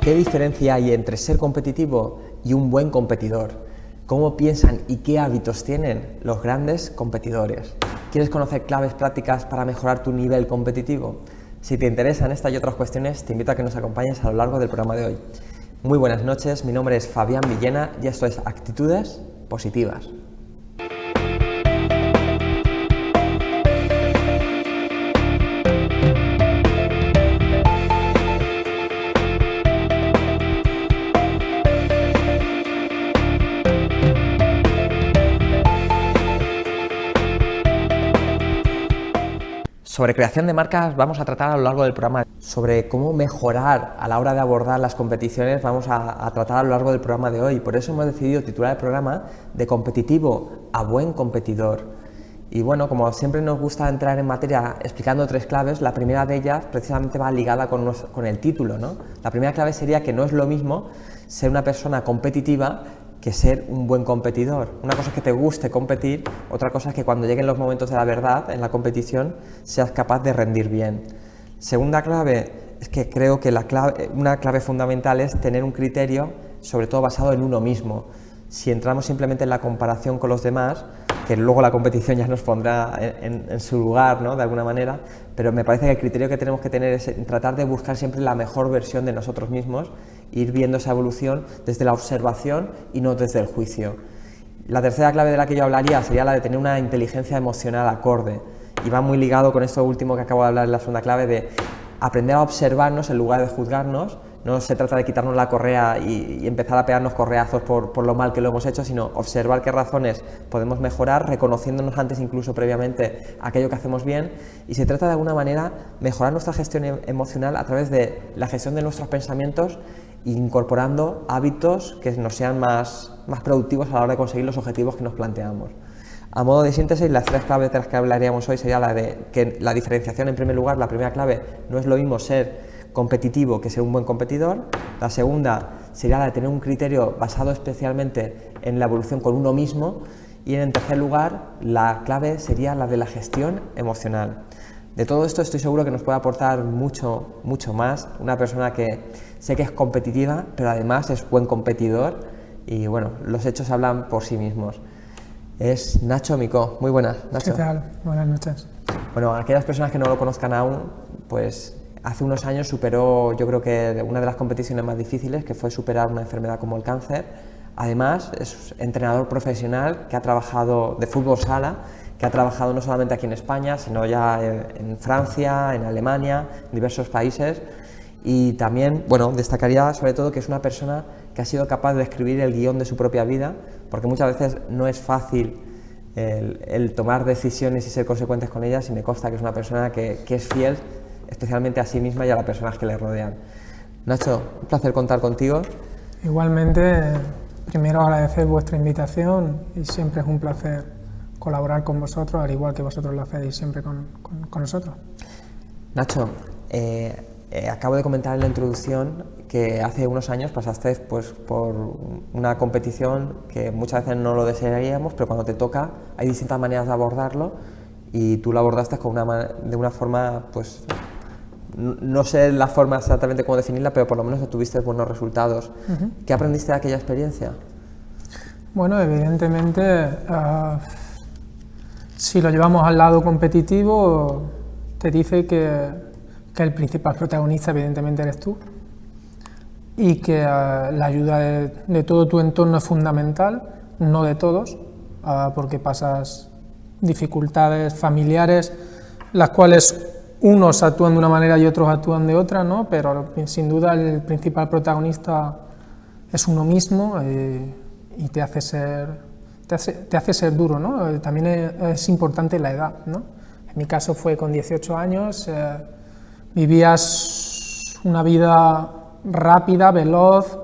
¿Qué diferencia hay entre ser competitivo y un buen competidor? ¿Cómo piensan y qué hábitos tienen los grandes competidores? ¿Quieres conocer claves prácticas para mejorar tu nivel competitivo? Si te interesan esta y otras cuestiones, te invito a que nos acompañes a lo largo del programa de hoy. Muy buenas noches, mi nombre es Fabián Villena y esto es Actitudes Positivas. Sobre creación de marcas vamos a tratar a lo largo del programa. Sobre cómo mejorar a la hora de abordar las competiciones vamos a tratar a lo largo del programa de hoy. Por eso hemos decidido titular el programa de competitivo a buen competidor. Y bueno, como siempre nos gusta entrar en materia explicando tres claves, la primera de ellas precisamente va ligada con el título, ¿no? La primera clave sería que no es lo mismo ser una persona competitiva que ser un buen competidor. Una cosa es que te guste competir, otra cosa es que cuando lleguen los momentos de la verdad en la competición seas capaz de rendir bien. Segunda clave es que creo que una clave fundamental es tener un criterio sobre todo basado en uno mismo. Si entramos simplemente en la comparación con los demás, que luego la competición ya nos pondrá en su lugar, ¿no? De alguna manera, pero me parece que el criterio que tenemos que tener es tratar de buscar siempre la mejor versión de nosotros mismos, ir viendo esa evolución desde la observación y no desde el juicio. La tercera clave de la que yo hablaría sería la de tener una inteligencia emocional acorde, y va muy ligado con esto último que acabo de hablar en la segunda clave, de aprender a observarnos en lugar de juzgarnos. No se trata de quitarnos la correa y empezar a pegarnos correazos por lo mal que lo hemos hecho, sino observar qué razones podemos mejorar, reconociéndonos antes, incluso previamente, aquello que hacemos bien. Y se trata de alguna manera mejorar nuestra gestión emocional a través de la gestión de nuestros pensamientos, incorporando hábitos que nos sean más productivos a la hora de conseguir los objetivos que nos planteamos. A modo de síntesis, las tres claves de las que hablaríamos hoy sería la de que la diferenciación, en primer lugar, la primera clave, no es lo mismo ser competitivo que ser un buen competidor. La segunda sería la de tener un criterio basado especialmente en la evolución con uno mismo. Y en tercer lugar, la clave sería la de la gestión emocional. De todo esto estoy seguro que nos puede aportar mucho más una persona que sé que es competitiva, pero además es buen competidor y bueno, los hechos hablan por sí mismos. Es Nacho Micó. Muy buenas, Nacho. ¿Qué tal? Buenas noches. Bueno, aquellas personas que no lo conozcan aún, pues hace unos años superó, yo creo que una de las competiciones más difíciles, que fue superar una enfermedad como el cáncer. Además, es entrenador profesional que ha trabajado de fútbol sala, que ha trabajado no solamente aquí en España, sino ya en Francia, en Alemania, en diversos países. Y también, bueno, destacaría sobre todo que es una persona que ha sido capaz de escribir el guión de su propia vida, porque muchas veces no es fácil el tomar decisiones y ser consecuentes con ellas, y me consta que es una persona que es fiel especialmente a sí misma y a las personas que le rodean. Nacho, un placer contar contigo. Igualmente, primero agradecer vuestra invitación y siempre es un placer colaborar con vosotros, al igual que vosotros lo hacéis siempre con nosotros. Nacho, acabo de comentar en la introducción que hace unos años pasaste pues, por una competición que muchas veces no lo desearíamos, pero cuando te toca hay distintas maneras de abordarlo y tú lo abordaste de una forma, pues no sé la forma exactamente cómo definirla, pero por lo menos obtuviste buenos resultados. ¿Qué aprendiste de aquella experiencia? Bueno, evidentemente, si lo llevamos al lado competitivo, te dice que el principal protagonista evidentemente eres tú y que la ayuda de todo tu entorno es fundamental, no de todos, porque pasas dificultades familiares, las cuales unos actúan de una manera y otros actúan de otra, ¿no? Pero sin duda el principal protagonista es uno mismo y te hace ser duro, ¿no? También es importante la edad, ¿no? En mi caso fue con 18 años, vivías una vida rápida, veloz,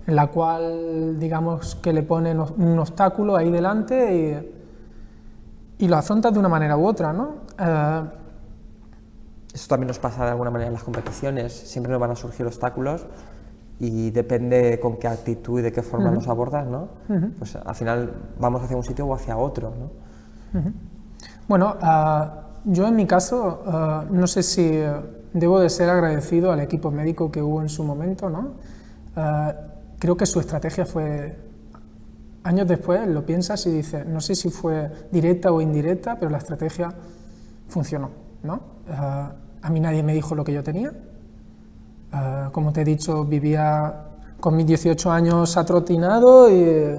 en la cual digamos que le ponen un obstáculo ahí delante y lo afrontas de una manera u otra, ¿no? Esto también nos pasa de alguna manera en las competiciones, siempre nos van a surgir obstáculos y depende con qué actitud y de qué forma los abordas, ¿no? Pues al final vamos hacia un sitio o hacia otro, ¿no? Bueno, yo en mi caso no sé si debo de ser agradecido al equipo médico que hubo en su momento, ¿no? creo que su estrategia fue, años después lo piensas y dices, no sé si fue directa o indirecta, pero la estrategia funcionó, ¿no? A mí nadie me dijo lo que yo tenía. Como te he dicho, vivía con mis 18 años atrotinado y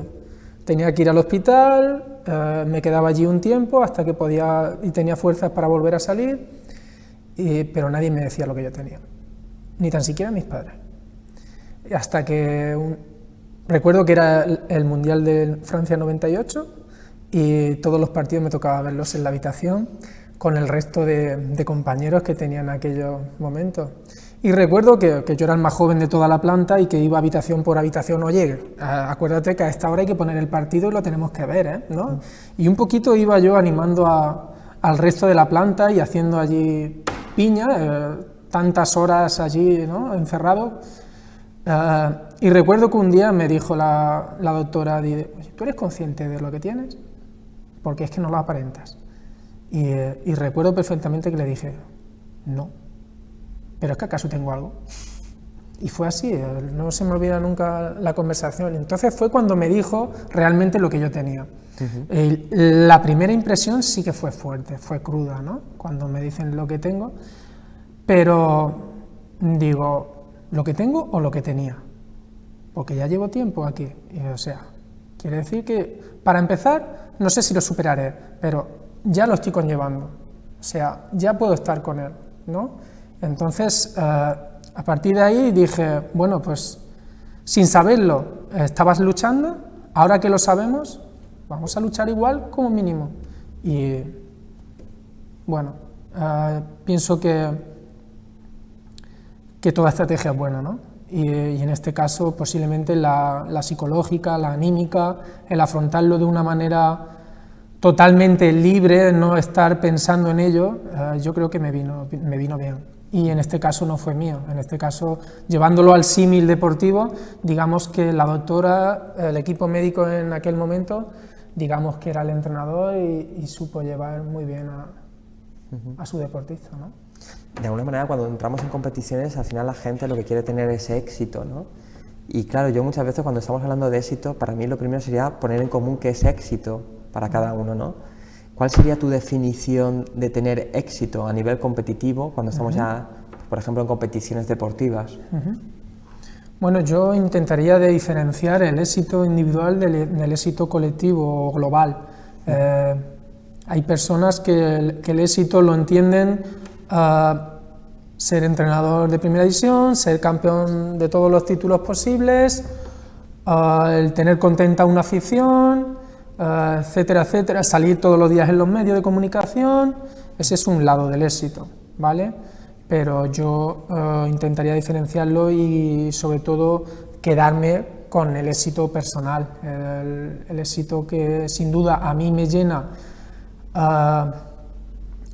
tenía que ir al hospital, me quedaba allí un tiempo hasta que podía y tenía fuerzas para volver a salir, pero nadie me decía lo que yo tenía, ni tan siquiera mis padres. Hasta que recuerdo que era el Mundial de Francia 98 y todos los partidos me tocaba verlos en la habitación con el resto de compañeros que tenía en aquellos momentos. Y recuerdo que yo era el más joven de toda la planta y que iba habitación por habitación, oye, acuérdate que a esta hora hay que poner el partido y lo tenemos que ver, ¿no? Y un poquito iba yo animando al resto de la planta y haciendo allí piña, tantas horas allí, ¿no?, encerrado. Y recuerdo que un día me dijo la doctora, ¿tú eres consciente de lo que tienes? Porque es que no lo aparentas. Y recuerdo perfectamente que le dije, no, pero es que acaso tengo algo. Y fue así, no se me olvida nunca la conversación. Entonces fue cuando me dijo realmente lo que yo tenía. La primera impresión sí que fue fuerte, fue cruda, ¿no?, cuando me dicen lo que tengo, pero digo, ¿lo que tengo o lo que tenía? Porque ya llevo tiempo aquí, o sea, quiere decir que, para empezar, no sé si lo superaré, pero ya lo estoy conllevando, o sea, ya puedo estar con él, ¿no? Entonces, a partir de ahí dije, bueno, pues, sin saberlo, estabas luchando, ahora que lo sabemos, vamos a luchar igual como mínimo. Y, bueno, pienso que toda estrategia es buena, ¿no? Y en este caso posiblemente la psicológica, la anímica, el afrontarlo de una manera totalmente libre, no estar pensando en ello, yo creo que me vino bien. Y en este caso no fue mío, en este caso, llevándolo al símil deportivo, digamos que la doctora, el equipo médico en aquel momento, digamos que era el entrenador y supo llevar muy bien a su deportista, ¿no? De alguna manera, cuando entramos en competiciones, al final la gente lo que quiere tener es éxito, ¿no? Y claro, yo muchas veces cuando estamos hablando de éxito, para mí lo primero sería poner en común qué es éxito para cada uno, ¿no? ¿Cuál sería tu definición de tener éxito a nivel competitivo cuando estamos ya, por ejemplo, en competiciones deportivas? Bueno, yo intentaría de diferenciar el éxito individual del éxito colectivo o global. Hay personas que el éxito lo entienden ser entrenador de primera división, ser campeón de todos los títulos posibles, el tener contenta una afición, etcétera, etcétera, salir todos los días en los medios de comunicación. Ese es un lado del éxito, ¿vale? Pero yo intentaría diferenciarlo y sobre todo quedarme con el éxito personal, el éxito que sin duda a mí me llena.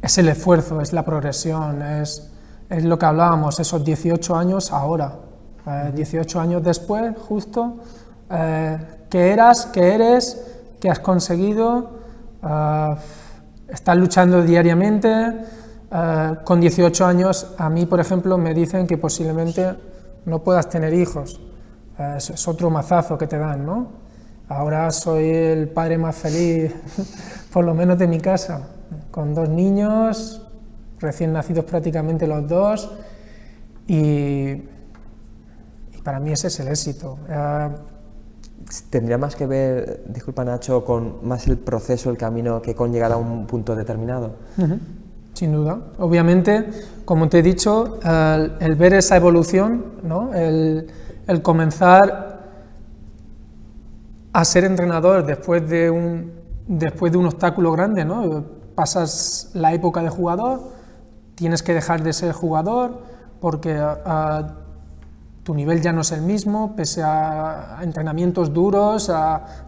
Es el esfuerzo, es la progresión, es lo que hablábamos, esos 18 años ahora, 18 años después, justo, ¿qué eras, qué eres, qué has conseguido? Estás luchando diariamente. Con 18 años, a mí, por ejemplo, me dicen que posiblemente no puedas tener hijos. Es otro mazazo que te dan, ¿no? Ahora soy el padre más feliz, por lo menos de mi casa, con 2 niños, recién nacidos prácticamente los 2, y para mí ese es el éxito. ¿Tendría más que ver, disculpa Nacho, con más el proceso, el camino, que con llegar a un punto determinado? Sin duda. Obviamente, como te he dicho, el ver esa evolución, ¿no? el comenzar a ser entrenador después de un obstáculo grande, ¿no? Pasas la época de jugador, tienes que dejar de ser jugador porque tu nivel ya no es el mismo, pese a entrenamientos duros,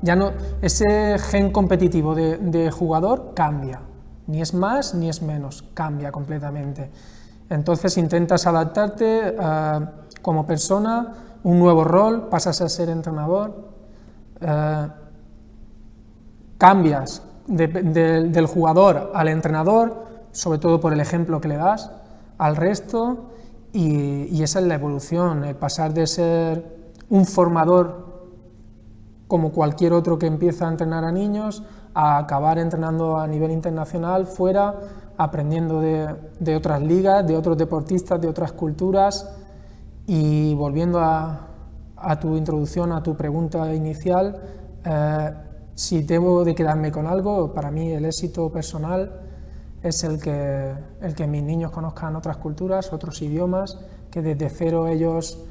ya no, ese gen competitivo de jugador cambia, ni es más ni es menos, cambia completamente. Entonces intentas adaptarte como persona, un nuevo rol, pasas a ser entrenador, cambias del jugador al entrenador, sobre todo por el ejemplo que le das al resto, y esa es la evolución, el pasar de ser un formador como cualquier otro que empieza a entrenar a niños, a acabar entrenando a nivel internacional, fuera, aprendiendo de otras ligas, de otros deportistas, de otras culturas. Y volviendo a tu introducción, a tu pregunta inicial, si debo de quedarme con algo, para mí el éxito personal es el que mis niños conozcan otras culturas, otros idiomas, que desde cero ellos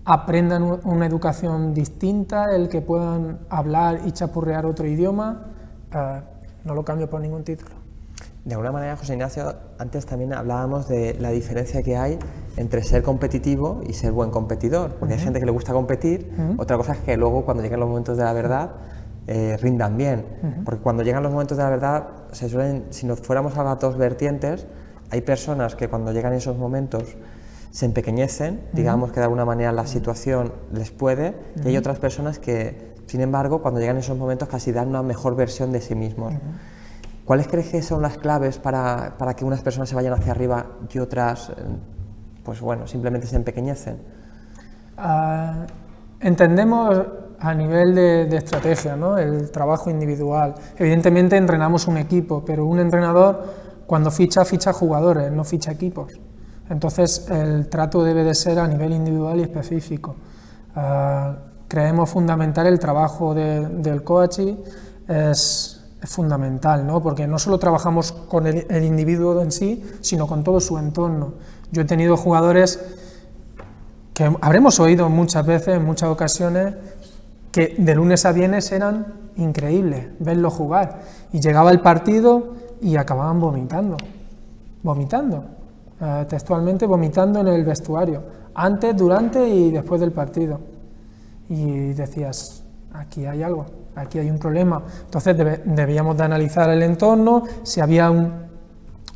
aprendan una educación distinta, el que puedan hablar y chapurrear otro idioma, no lo cambio por ningún título. De alguna manera, José Ignacio, antes también hablábamos de la diferencia que hay entre ser competitivo y ser buen competidor, porque hay gente que le gusta competir, otra cosa es que luego cuando llegan los momentos de la verdad rindan bien, porque cuando llegan los momentos de la verdad, si nos fuéramos a las dos vertientes, hay personas que cuando llegan esos momentos se empequeñecen, digamos que de alguna manera la situación les puede, y hay otras personas que, sin embargo, cuando llegan esos momentos casi dan una mejor versión de sí mismos. ¿Cuáles crees que son las claves para que unas personas se vayan hacia arriba y otras, pues bueno, simplemente se empequeñecen? Entendemos a nivel de estrategia, ¿no?, el trabajo individual. Evidentemente entrenamos un equipo, pero un entrenador cuando ficha jugadores, no ficha equipos. Entonces el trato debe de ser a nivel individual y específico. Creemos fundamental el trabajo del coaching, es fundamental, ¿no?, porque no solo trabajamos con el individuo en sí, sino con todo su entorno. Yo he tenido jugadores que habremos oído muchas veces, en muchas ocasiones, que de lunes a viernes eran increíbles verlos jugar, y llegaba el partido y acababan vomitando, textualmente vomitando en el vestuario, antes, durante y después del partido, y decías, aquí hay algo, aquí hay un problema. Entonces debíamos de analizar el entorno, si había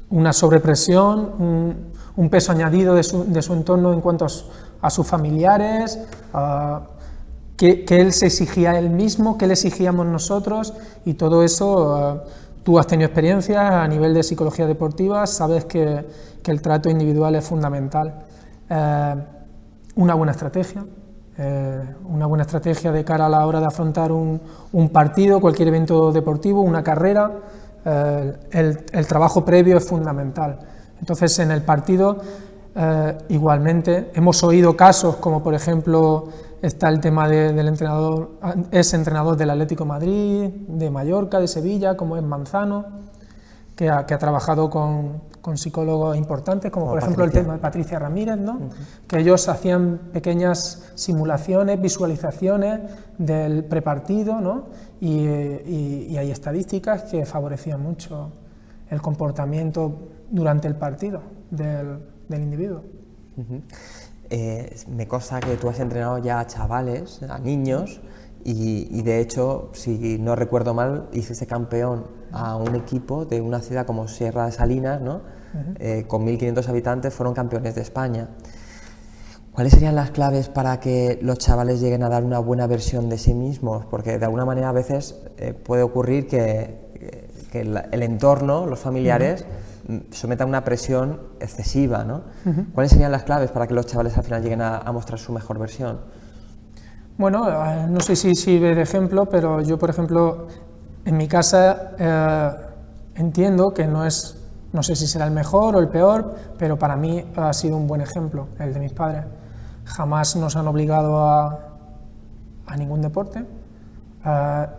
una sobrepresión, un peso añadido de su entorno en cuanto a sus familiares, que él se exigía a él mismo, que le exigíamos nosotros, y todo eso. Tú has tenido experiencias a nivel de psicología deportiva, sabes que el trato individual es fundamental. Una buena estrategia de cara a la hora de afrontar un partido, cualquier evento deportivo, una carrera, el trabajo previo es fundamental. Entonces, en el partido, igualmente, hemos oído casos como, por ejemplo, está el tema del entrenador, es entrenador del Atlético de Madrid, de Mallorca, de Sevilla, como es Manzano, que ha trabajado con psicólogos importantes, como por ejemplo el tema de Patricia Ramírez, ¿no? Que ellos hacían pequeñas simulaciones, visualizaciones del prepartido, ¿no? Y hay estadísticas que favorecían mucho el comportamiento durante el partido del individuo. Me consta que tú has entrenado ya a chavales, a niños, y de hecho, si no recuerdo mal, hiciste campeón a un equipo de una ciudad como Sierra de Salinas, ¿no? Con 1.500 habitantes, fueron campeones de España. ¿Cuáles serían las claves para que los chavales lleguen a dar una buena versión de sí mismos? Porque de alguna manera a veces puede ocurrir que el entorno, los familiares, sometan una presión excesiva, ¿no? ¿Cuáles serían las claves para que los chavales al final lleguen a mostrar su mejor versión? Bueno, no sé si sirve de ejemplo, pero yo, por ejemplo, en mi casa entiendo que no sé si será el mejor o el peor, pero para mí ha sido un buen ejemplo, el de mis padres. Jamás nos han obligado a ningún deporte.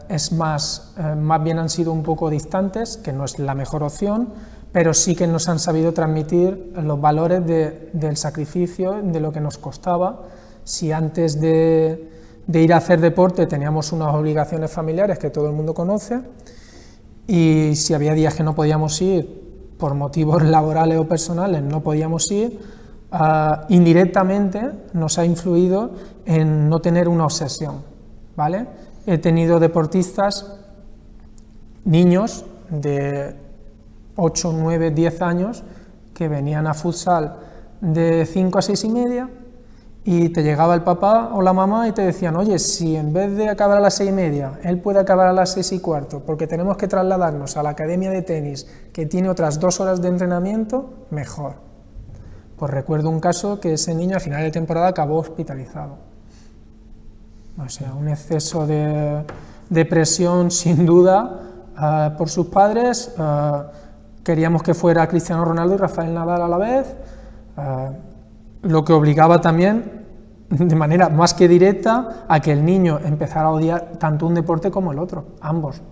Es más bien han sido un poco distantes, que no es la mejor opción, pero sí que nos han sabido transmitir los valores del sacrificio, de lo que nos costaba. Si antes de ir a hacer deporte teníamos unas obligaciones familiares que todo el mundo conoce, y si había días que no podíamos ir por motivos laborales o personales, no podíamos ir, indirectamente nos ha influido en no tener una obsesión, ¿vale? He tenido deportistas, niños de 8, 9, 10 años, que venían a futsal de 5 a 6 y media, y te llegaba el papá o la mamá y te decían, oye, si en vez de acabar a las 6 y media, él puede acabar a las 6 y cuarto, porque tenemos que trasladarnos a la academia de tenis, que tiene otras 2 horas de entrenamiento, mejor. Pues recuerdo un caso que ese niño a final de temporada acabó hospitalizado. O sea, un exceso de presión, sin duda, por sus padres. Queríamos que fuera Cristiano Ronaldo y Rafael Nadal a la vez, lo que obligaba también, de manera más que directa, a que el niño empezara a odiar tanto un deporte como el otro, ambos.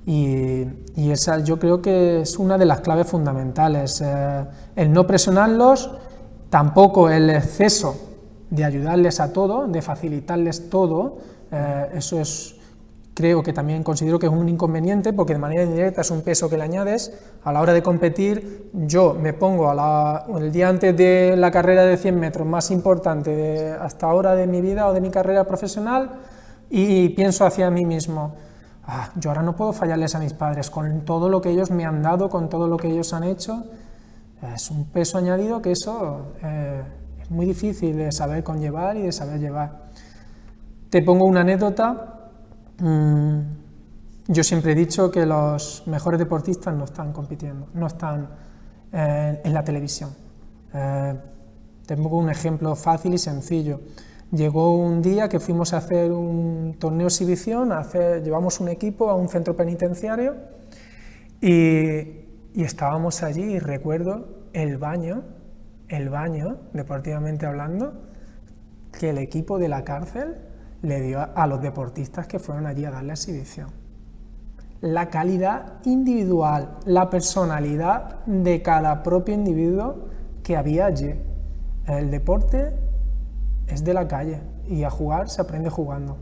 Y esa yo creo que es una de las claves fundamentales, el no presionarlos, tampoco el exceso de ayudarles a todo, de facilitarles todo, eso es, creo que también considero que es un inconveniente, porque de manera indirecta es un peso que le añades. A la hora de competir, yo me pongo el día antes de la carrera de 100 metros más importante hasta ahora de mi vida o de mi carrera profesional, y pienso hacia mí mismo, yo ahora no puedo fallarles a mis padres, con todo lo que ellos me han dado, con todo lo que ellos han hecho, es un peso añadido que eso es muy difícil de saber conllevar y de saber llevar. Te pongo una anécdota. Yo siempre he dicho que los mejores deportistas no están compitiendo, no están en la televisión. Te pongo un ejemplo fácil y sencillo. Llegó un día que fuimos a hacer un torneo exhibición, llevamos un equipo a un centro penitenciario y estábamos allí y recuerdo el baño, deportivamente hablando, que el equipo de la cárcel le dio a los deportistas que fueron allí a dar la exhibición. La calidad individual, la personalidad de cada propio individuo que había allí. El deporte es de la calle y a jugar se aprende jugando.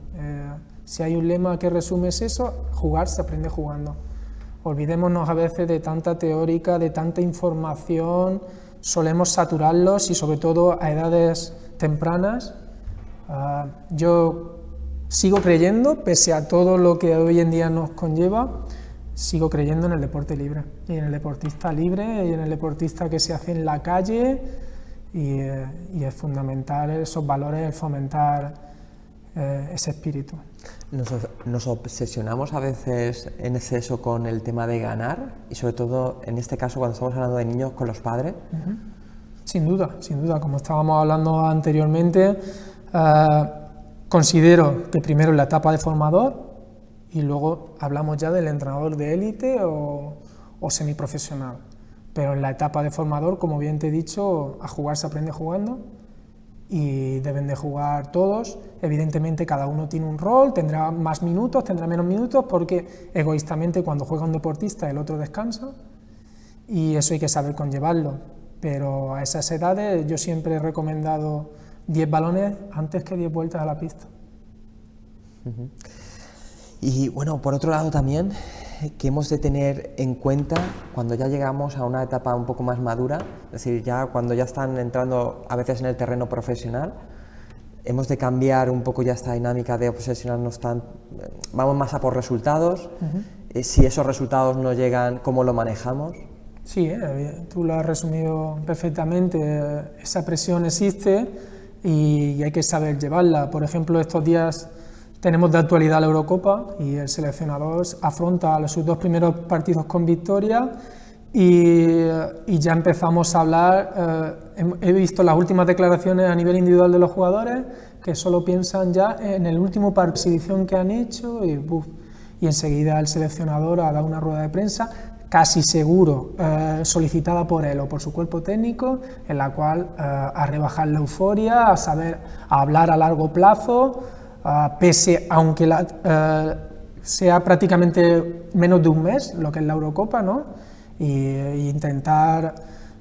Si hay un lema que resume eso, jugar se aprende jugando. Olvidémonos a veces de tanta teórica, de tanta información, solemos saturarlos y sobre todo a edades tempranas. Yo sigo creyendo, pese a todo lo que hoy en día nos conlleva, sigo creyendo en el deporte libre y en el deportista libre y en el deportista que se hace en la calle, y es fundamental esos valores, el fomentar ese espíritu. Nos obsesionamos a veces en exceso con el tema de ganar y sobre todo en este caso cuando estamos hablando de niños con los padres. Sin duda, como estábamos hablando anteriormente, considero que primero en la etapa de formador y luego hablamos ya del entrenador de élite o semiprofesional. Pero en la etapa de formador, como bien te he dicho, a jugar se aprende jugando y deben de jugar todos. Evidentemente cada uno tiene un rol, tendrá más minutos, tendrá menos minutos, porque egoístamente cuando juega un deportista el otro descansa y eso hay que saber conllevarlo. Pero a esas edades yo siempre he recomendado 10 balones antes que 10 vueltas a la pista. Y bueno, por otro lado también, que hemos de tener en cuenta cuando ya llegamos a una etapa un poco más madura, es decir, ya cuando ya están entrando a veces en el terreno profesional, hemos de cambiar un poco ya esta dinámica de obsesionarnos vamos más a por resultados. Si esos resultados no llegan, ¿cómo lo manejamos? Sí, tú lo has resumido perfectamente, esa presión existe y hay que saber llevarla. Por ejemplo, estos días tenemos de actualidad la Eurocopa y el seleccionador afronta sus 2 primeros partidos con victoria y ya empezamos a hablar, he visto las últimas declaraciones a nivel individual de los jugadores que solo piensan ya en el último partido de exhibición que han hecho y enseguida el seleccionador ha dado una rueda de prensa casi seguro, solicitada por él o por su cuerpo técnico, en la cual a rebajar la euforia, a hablar a largo plazo, aunque sea prácticamente menos de un mes, lo que es la Eurocopa, ¿no? Y intentar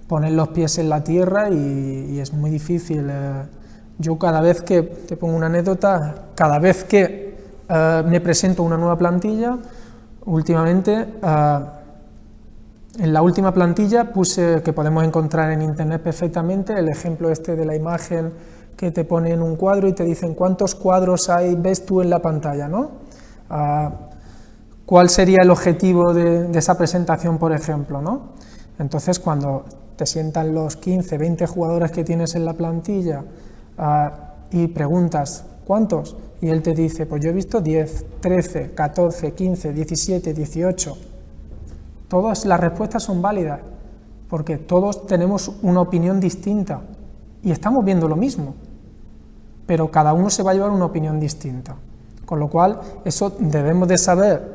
poner los pies en la tierra y es muy difícil. Yo cada vez que, te pongo una anécdota, cada vez que me presento una nueva plantilla, últimamente, en la última plantilla puse, que podemos encontrar en internet perfectamente, el ejemplo este de la imagen que te ponen un cuadro y te dicen cuántos cuadros ves tú en la pantalla, ¿no? ¿Cuál sería el objetivo de esa presentación, por ejemplo, ¿no? Entonces, cuando te sientan los 15, 20 jugadores que tienes en la plantilla y preguntas ¿cuántos? Y él te dice, pues yo he visto 10, 13, 14, 15, 17, 18. Todas las respuestas son válidas, porque todos tenemos una opinión distinta y estamos viendo lo mismo. pero cada uno se va a llevar una opinión distinta. Con lo cual, eso debemos de saber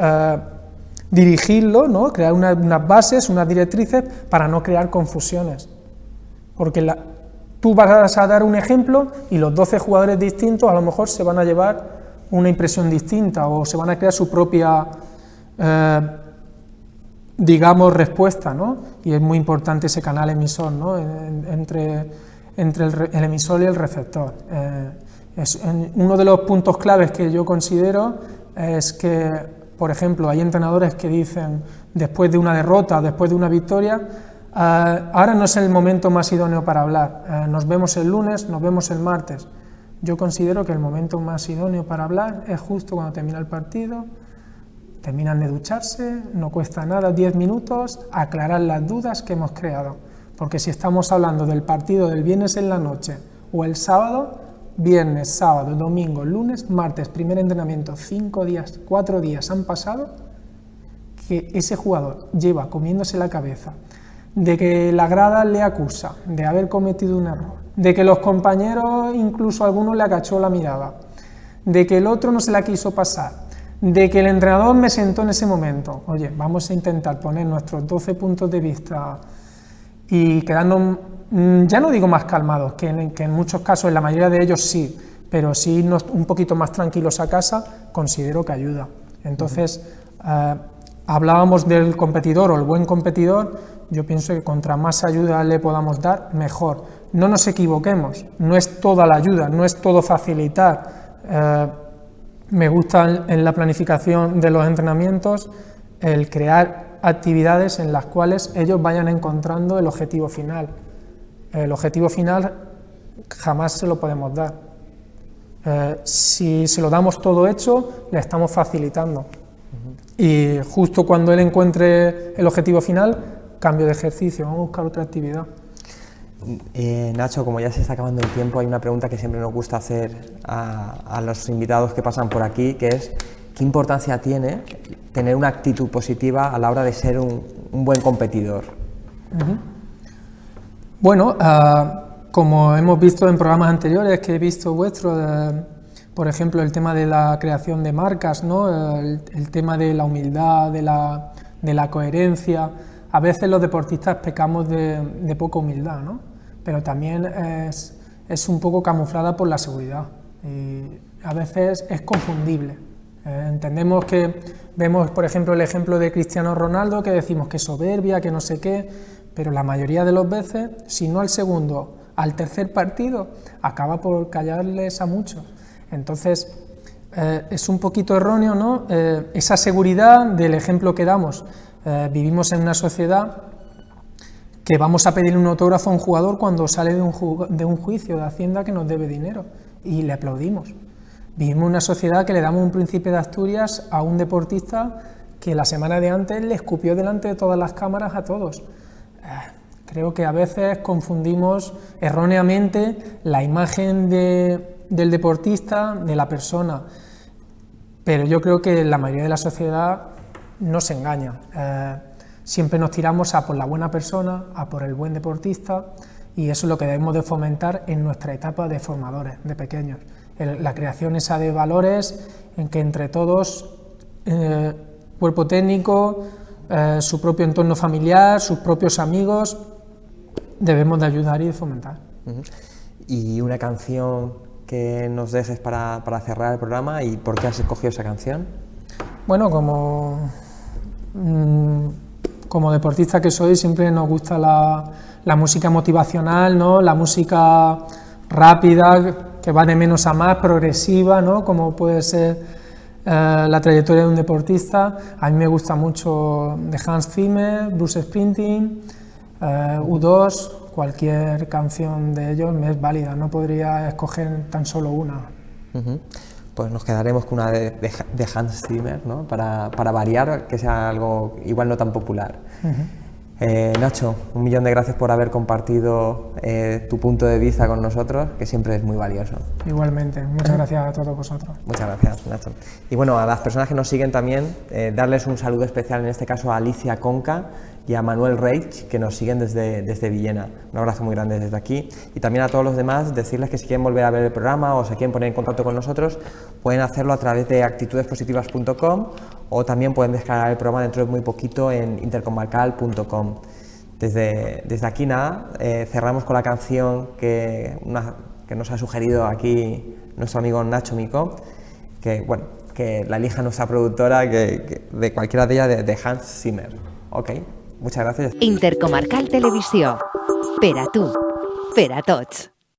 dirigirlo, ¿no? Crear unas bases, unas directrices para no crear confusiones. Porque tú vas a dar un ejemplo y los 12 jugadores distintos a lo mejor se van a llevar una impresión distinta o se van a crear su propia, digamos, respuesta, ¿no? Y es muy importante ese canal emisor, ¿no? Entre el emisor y el receptor. Uno de los puntos claves que yo considero es que, por ejemplo, hay entrenadores que dicen, después de una derrota, después de una victoria, ahora no es el momento más idóneo para hablar, nos vemos el lunes, nos vemos el martes. Yo considero que el momento más idóneo para hablar es justo cuando termina el partido, terminan de ducharse, no cuesta nada, 10 minutos, aclarar las dudas que hemos creado. Porque si estamos hablando del partido del viernes en la noche o el sábado, viernes, sábado, domingo, lunes, martes, primer entrenamiento, 5 días, 4 días han pasado, que ese jugador lleva comiéndose la cabeza de que la grada le acusa de haber cometido un error, de que los compañeros, incluso algunos le agachó la mirada, de que el otro no se la quiso pasar, de que el entrenador me sentó en ese momento. Oye, vamos a intentar poner nuestros 12 puntos de vista y quedarnos, ya no digo más calmados, que en muchos casos, en la mayoría de ellos sí, pero sí irnos un poquito más tranquilos a casa, considero que ayuda. Entonces, hablábamos del competidor o el buen competidor. Yo pienso que contra más ayuda le podamos dar, mejor. No nos equivoquemos, no es toda la ayuda, no es todo facilitar. Me gusta en la planificación de los entrenamientos el crear actividades en las cuales ellos vayan encontrando el objetivo final. El objetivo final jamás se lo podemos dar. Si se lo damos todo hecho, le estamos facilitando. Y justo cuando él encuentre el objetivo final, cambio de ejercicio, vamos a buscar otra actividad. Nacho, como ya se está acabando el tiempo, hay una pregunta que siempre nos gusta hacer a los invitados que pasan por aquí, que es ¿qué importancia tiene tener una actitud positiva a la hora de ser un buen competidor? Bueno, como hemos visto en programas anteriores que he visto vuestros, por ejemplo, el tema de la creación de marcas, ¿no? El tema de la humildad, de la coherencia. A veces los deportistas pecamos de poca humildad, ¿no? Pero también es un poco camuflada por la seguridad. Y a veces es confundible. Entendemos que vemos, por ejemplo, el ejemplo de Cristiano Ronaldo, que decimos que soberbia, que no sé qué, pero la mayoría de las veces, si no al segundo, al tercer partido, acaba por callarles a muchos. Entonces, es un poquito erróneo, ¿no? Esa seguridad del ejemplo que damos. Vivimos en una sociedad que vamos a pedir un autógrafo a un jugador cuando sale de un juicio de Hacienda que nos debe dinero y le aplaudimos. Vivimos en una sociedad que le damos un príncipe de Asturias a un deportista que la semana de antes le escupió delante de todas las cámaras a todos. Creo que a veces confundimos erróneamente la imagen del deportista, de la persona, pero yo creo que la mayoría de la sociedad no se engaña. Siempre nos tiramos a por la buena persona, a por el buen deportista, y eso es lo que debemos de fomentar en nuestra etapa de formadores, de pequeños. La creación esa de valores en que entre todos, cuerpo técnico, su propio entorno familiar, sus propios amigos, debemos de ayudar y de fomentar. ¿Y una canción que nos dejes para cerrar el programa y por qué has escogido esa canción? Bueno, como deportista que soy, siempre nos gusta la música motivacional, ¿no? La música rápida, que va de menos a más, progresiva, ¿no? Como puede ser la trayectoria de un deportista. A mí me gusta mucho de Hans Zimmer, Bruce Springsteen, U2, cualquier canción de ellos me es válida, no podría escoger tan solo una. Pues nos quedaremos con una de Hans Zimmer, ¿no? Para variar, que sea algo igual no tan popular. Nacho, 1.000.000 de gracias por haber compartido tu punto de vista con nosotros, que siempre es muy valioso. Igualmente, muchas gracias a todos vosotros. Muchas gracias, Nacho. Y bueno, a las personas que nos siguen también, darles un saludo especial, en este caso a Alicia Conca y a Manuel Reich, que nos siguen desde Villena. Un abrazo muy grande desde aquí. Y también a todos los demás, decirles que si quieren volver a ver el programa o se quieren poner en contacto con nosotros, pueden hacerlo a través de actitudespositivas.com o también pueden descargar el programa dentro de muy poquito en intercomarcal.com. Desde aquí nada, cerramos con la canción que nos ha sugerido aquí nuestro amigo Nacho Micó, que la elija nuestra productora, de cualquiera de ellas, de Hans Zimmer. Ok, muchas gracias. Intercomarcal Televisió. Per a tu, per a tots.